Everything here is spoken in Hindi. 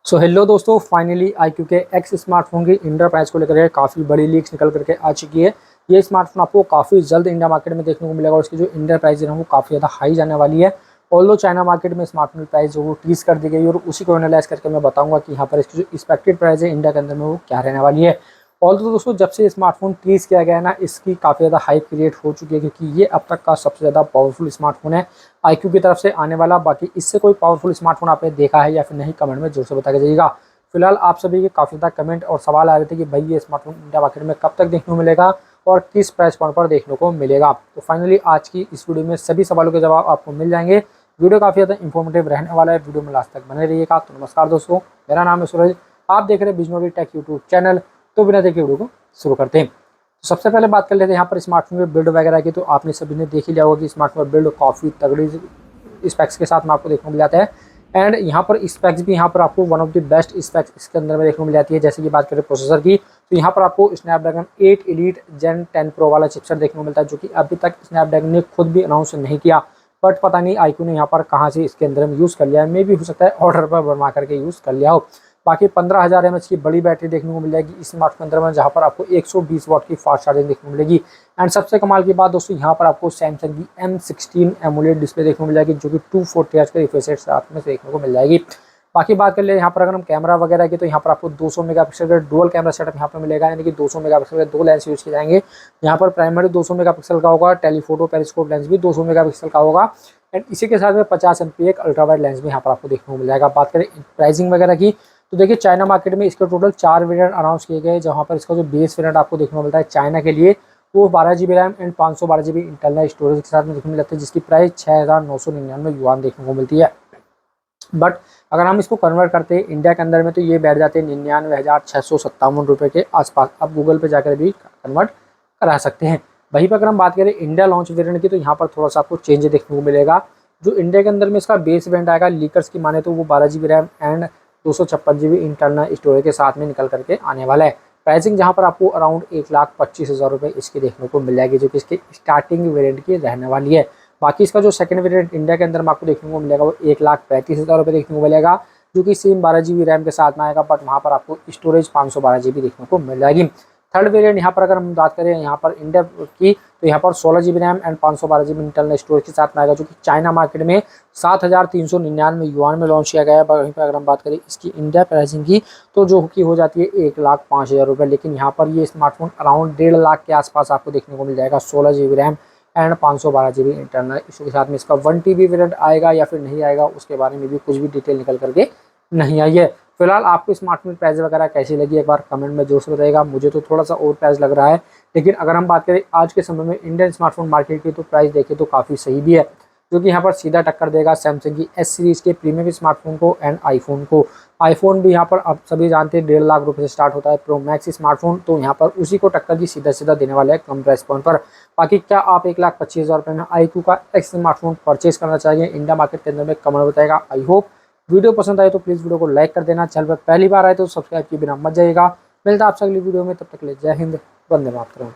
सो हेलो दोस्तों, फाइनली iQOO के X स्मार्टफोन की इंडिया प्राइस को लेकर काफ़ी बड़ी लीक्स निकल करके आ चुकी है। ये स्मार्टफोन आपको काफ़ी जल्द इंडिया मार्केट में देखने को मिलेगा और इसकी जो इंडिया प्राइस है वो काफ़ी ज़्यादा हाई जाने वाली है। ऑल्दो चाइना मार्केट में स्मार्टफोन की प्राइस जो वो टीज कर दी गई और उसी को एनालाइज करके मैं बताऊंगा कि यहाँ पर इसकी जो एक्सपेक्टेड प्राइस है इंडिया के अंदर में वो क्या रहने वाली है। ऑल्दो दोस्तों जब से स्मार्टफोन टीज किया गया है ना, इसकी काफ़ी ज़्यादा हाइप क्रिएट हो चुकी है क्योंकि ये अब तक का सबसे ज़्यादा पावरफुल स्मार्टफोन है iQOO की तरफ से आने वाला। बाकी इससे कोई पावरफुल स्मार्टफोन आपने देखा है या फिर नहीं, कमेंट में जरूर से बता के जाइएगा। फिलहाल आप सभी के काफ़ी ज़्यादा कमेंट और सवाल आ रहे थे कि भाई ये स्मार्टफोन इंडिया मार्केट में कब तक देखने को मिलेगा और किस प्राइस पॉइंट पर देखने को मिलेगा। तो फाइनली आज की इस वीडियो में सभी सवालों के जवाब आपको मिल जाएंगे। वीडियो काफ़ी ज़्यादा इंफॉर्मेटिव रहने वाला है, वीडियो में लास्ट तक बने रहिएगा। तो नमस्कार दोस्तों, मेरा नाम है सूरज, आप देख रहे हैं बिजनोरी टेक यूट्यूब चैनल। तो बिना देखे वीडियो को शुरू करते हैं। तो सबसे पहले बात कर लेते हैं यहाँ पर स्मार्टफोन के बिल्ड वगैरह की। तो आपने सभी ने देख ही लिया होगा कि स्मार्टफोन बिल्ड काफ़ी तगड़ी स्पेक्स के साथ में आपको देखने को मिल जाता है। एंड यहाँ पर स्पेक्स भी यहाँ पर आपको one of the best specs इसके अंदर में देखने को मिल जाती है। जैसे कि बात करें प्रोसेसर की, तो यहाँ पर आपको स्नैपड्रैगन 8 एलीट जेन 10 प्रो वाला चिपसेट देखने को मिलता है, जो कि अभी तक स्नैपड्रैगन ने खुद भी अनाउंस नहीं किया। बट पता नहीं iQOO ने यहाँ पर कहाँ से इसके अंदर में यूज़ कर लिया है। मे भी हो सकता है ऑर्डर पर बनवा करके यूज़ कर लिया हो। बाकी 15,000 mAh की बड़ी बैटरी देखने को मिल जाएगी इस स्मार्टफोन के अंदर में, जहाँ पर आपको 120 वाट की फास्ट चार्जिंग देखने को मिलेगी। एंड सबसे कमाल की बात दोस्तों, यहाँ पर आपको सैमसंग की M16 एमोलेड डिस्प्ले देखने को मिल जाएगी, जो कि 240 हर्ट्ज के रिफ्रेश रेट साथ में देखने को मिल जाएगी। बाकी बात कर ले यहाँ पर अगर हम कैमरा वगैरह की, तो यहाँ पर आपको 200 मेगापिक्सल का डुअल कैमरा सेटअप यहाँ पर मिलेगा, यानी कि 200 मेगापिक्सल के दो लेंस यूज किए जाएंगे। यहाँ पर प्राइमरी 200 मेगापिक्सल का होगा, टेलीफोटो पेरिस्कोप लेंस भी 200 मेगापिक्सल का होगा। एंड इसी के साथ में 50 MP एक अल्ट्रा वाइड लेंस भी यहाँ पर आपको देखने को मिल जाएगा। बात करें प्राइसिंग वगैरह की, तो देखिए चाइना मार्केट में इसके टोटल 4 वेरिएंट अनाउंस किए गए, जहाँ पर इसका जो बेस वेरिएंट आपको देखने को मिलता है चाइना के लिए, वो 12 GB RAM and 512 GB internal storage के साथ में देखने को मिल जाता है, जिसकी प्राइस 6,999 युआन देखने को मिलती है। बट अगर हम इसको कन्वर्ट करते हैं इंडिया के अंदर में, तो ये बैठ जाते हैं 99,657 रुपये के आसपास। आप गूगल पे जाकर भी कन्वर्ट करा सकते हैं। वहीं पर अगर हम बात करें इंडिया लॉन्च वेरिएंट की, तो यहाँ पर थोड़ा सा आपको चेंज देखने को मिलेगा। जो इंडिया के अंदर में इसका बेस वेरिएंट आएगा, लीकर्स की माने तो वो 12 GB RAM and 256 GB internal storage के साथ में निकल करके आने वाला है। प्राइसिंग जहाँ पर आपको अराउंड 1,25,000 रुपये इसकी देखने को मिल जाएगी, जो कि इसके स्टार्टिंग वेरिएंट की रहने वाली है। बाकी इसका जो सेकंड वेरिएंट इंडिया के अंदर में आपको देखने को मिलेगा वो 1,35,000 रुपये देखने को मिलेगा, जो कि सेम 12 GB रैम के साथ में आएगा, बट वहाँ पर आपको स्टोरेज 512 GB देखने को मिल जाएगी। थर्ड वेरिएंट यहाँ पर अगर हम बात करें यहाँ पर इंडिया की, तो यहाँ पर 16 GB RAM and 512 GB internal storage के साथ में आएगा, जो कि चाइना मार्केट में 7,399 युआन में लॉन्च किया गया है। वहीं पर अगर हम बात करें इसकी इंडिया प्राइसिंग की, तो जो की हो जाती है 1,05,000 रुपये। लेकिन यहाँ पर ये स्मार्टफोन अराउंड 1.5 लाख के आसपास आपको देखने को मिल जाएगा। 16 GB RAM and 512 GB internal इसके साथ में। इसका 1 TB वेरिएंट आएगा या फिर नहीं आएगा, उसके बारे में भी कुछ भी डिटेल निकल करके नहीं आई है। फिलहाल आपको स्मार्टफोन प्राइस वगैरह कैसी लगी, एक बार कमेंट में जोर से बताइएगा। मुझे तो थोड़ा सा और प्राइस लग रहा है, लेकिन अगर हम बात करें आज के समय में इंडियन स्मार्टफोन मार्केट की, तो प्राइस देखें तो काफ़ी सही भी है, जो कि यहाँ पर सीधा टक्कर देगा सैमसंग की S सीरीज़ के प्रीमियम स्मार्टफोन को एंड आईफोन को। आईफोन भी यहाँ पर आप सभी जानते हैं 1.5 लाख रुपये से स्टार्ट होता है प्रो मैक्स स्मार्टफोन, तो यहाँ पर उसी को टक्कर भी सीधा सीधा देने वाला है कम प्राइस पॉइंट पर। बाकी क्या आप 1,25,000 रुपये में iQOO का X स्मार्टफोन परचेज करना चाहिए इंडिया मार्केट के अंदर में, कमेंट बताएगा। आई होप वीडियो पसंद आए तो प्लीज़ वीडियो को लाइक कर देना। चैनल पर पहली बार आए तो सब्सक्राइब किए बिना मत जाइएगा। मिलता है आपसे अगली वीडियो में, तब तक के लिए जय हिंद, वंदे मातरम।